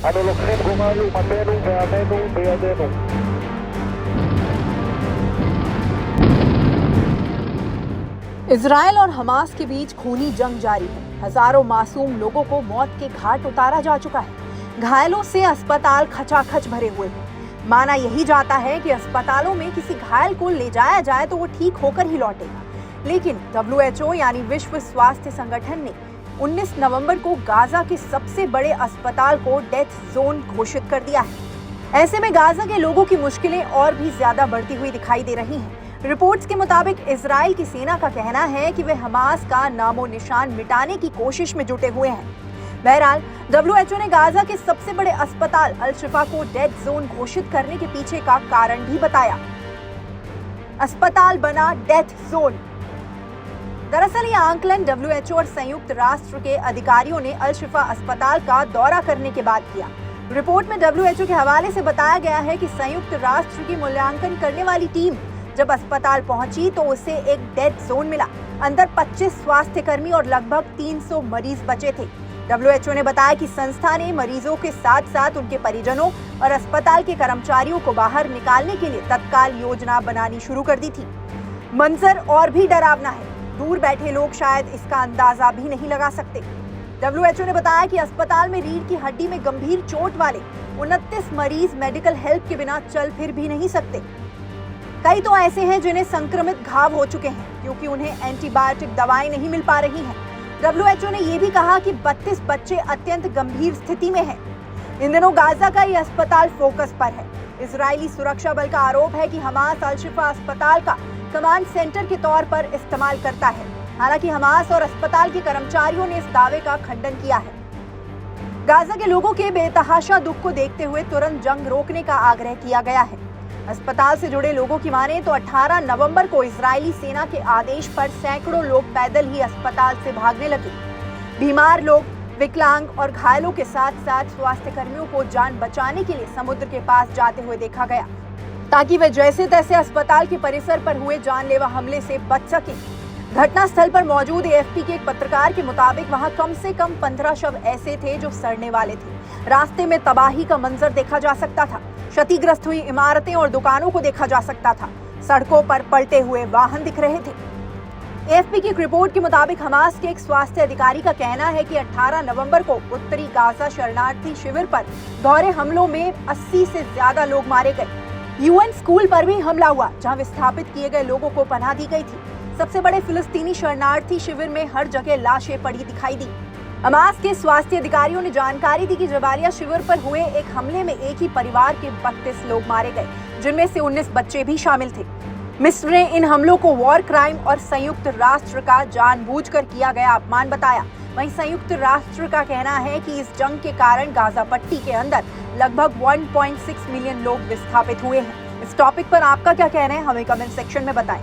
Ano luksin gumayo, beadeno. Israel और Hamas के बीच खूनी जंग जारी है। हजारों मासूम लोगों को मौत के घाट उतारा जा चुका है। घायलों से अस्पताल खचाखच भरे हुए हैं। माना यही जाता है कि अस्पतालों में किसी घायल को ले जाया जाए तो वो ठीक होकर ही लौटेगा, लेकिन WHO यानी विश्व स्वास्थ्य संगठन ने 19 नवंबर को गाजा के सबसे बड़े अस्पताल को डेथ जोन घोषित कर दिया है। ऐसे में गाजा के लोगों की मुश्किलें और भी ज्यादा बढ़ती हुई दिखाई दे रही हैं। रिपोर्ट्स के मुताबिक इजराइल की सेना का कहना है कि वे हमास का नामो निशान मिटाने की कोशिश में जुटे हुए हैं। बहरहाल WHO ने गाजा के सबसे बड़े अस्पताल अल शिफा को डेथ जोन घोषित करने के पीछे का कारण भी बताया। अस्पताल बना डेथ जोन। दरअसल ये आंकलन WHO और संयुक्त राष्ट्र के अधिकारियों ने अल शिफा अस्पताल का दौरा करने के बाद किया। रिपोर्ट में WHO के हवाले से बताया गया है कि संयुक्त राष्ट्र की मूल्यांकन करने वाली टीम जब अस्पताल पहुंची तो उसे एक डेथ जोन मिला। अंदर 25 स्वास्थ्य कर्मी और लगभग 300 मरीज बचे थे। WHO ने बताया कि संस्था ने मरीजों के साथ साथ उनके परिजनों और अस्पताल के कर्मचारियों को बाहर निकालने के लिए तत्काल योजना बनानी शुरू कर दी थी। मंजर और भी डरावना है। दूर बैठे लोग शायद इसका अंदाजा भी नहीं लगा सकते। WHO ने बताया कि अस्पताल में रीढ़ की हड्डी में गंभीर चोट वाले 29 मरीज मेडिकल हेल्प के बिना चल फिर भी नहीं सकते। कई तो ऐसे हैं जिन्हें संक्रमित घाव हो चुके हैं क्योंकि उन्हें एंटीबायोटिक दवाएं नहीं मिल पा रही हैं। WHO ने यह भी कहा कि 32 बच्चे अत्यंत गंभीर स्थिति में हैं। इन दिनों गाजा का यह अस्पताल फोकस पर है। इजरायली सुरक्षा बल का आरोप है कि हमास अल शिफा अस्पताल का कमांड सेंटर के तौर पर इस्तेमाल करता है। हालांकि हमास और अस्पताल के कर्मचारियों ने इस दावे का खंडन किया है। गाजा के लोगों के बेतहाशा दुख को देखते हुए तुरंत जंग रोकने का आग्रह किया गया है। अस्पताल से जुड़े लोगों की माने तो 18 नवंबर को इजरायली सेना के आदेश पर सैकड़ों लोग पैदल ही अस्पताल से भागने लगे। बीमार लोग, विकलांग और घायलों के साथ साथ स्वास्थ्य कर्मियों को जान बचाने के लिए समुद्र के पास जाते हुए देखा गया ताकि वे जैसे तैसे अस्पताल के परिसर पर हुए जानलेवा हमले से बच सके। घटनास्थल पर मौजूद AFP के एक पत्रकार के मुताबिक वहां कम से कम 15 शव ऐसे थे जो सड़ने वाले थे। रास्ते में तबाही का मंजर देखा जा सकता था। क्षतिग्रस्त हुई इमारतें और दुकानों को देखा जा सकता था। सड़कों पर पलटे हुए वाहन दिख रहे थे। AFP की एक रिपोर्ट के मुताबिक हमास के एक स्वास्थ्य अधिकारी का कहना है कि 18 नवंबर को उत्तरी गाजा शरणार्थी शिविर पर दोहरे हमलों में 80 से ज्यादा लोग मारे गए। UN स्कूल पर भी हमला हुआ जहां विस्थापित किए गए लोगों को पनाह दी गई थी। सबसे बड़े फिलिस्तीनी शरणार्थी शिविर में हर जगह लाशें पड़ी दिखाई दी। हमास के स्वास्थ्य अधिकारियों ने जानकारी दी कि जबालिया शिविर पर हुए एक हमले में एक ही परिवार के 32 लोग मारे गए, जिनमें से 19 बच्चे भी शामिल थे। मिस्र ने इन हमलों को वॉर क्राइम और संयुक्त राष्ट्र का जानबूझकर किया गया अपमान बताया। वहीं संयुक्त राष्ट्र का कहना है कि इस जंग के कारण गाजा पट्टी के अंदर लगभग 1.6 मिलियन लोग विस्थापित हुए हैं। इस टॉपिक पर आपका क्या कहना है, हमें कमेंट सेक्शन में बताएं।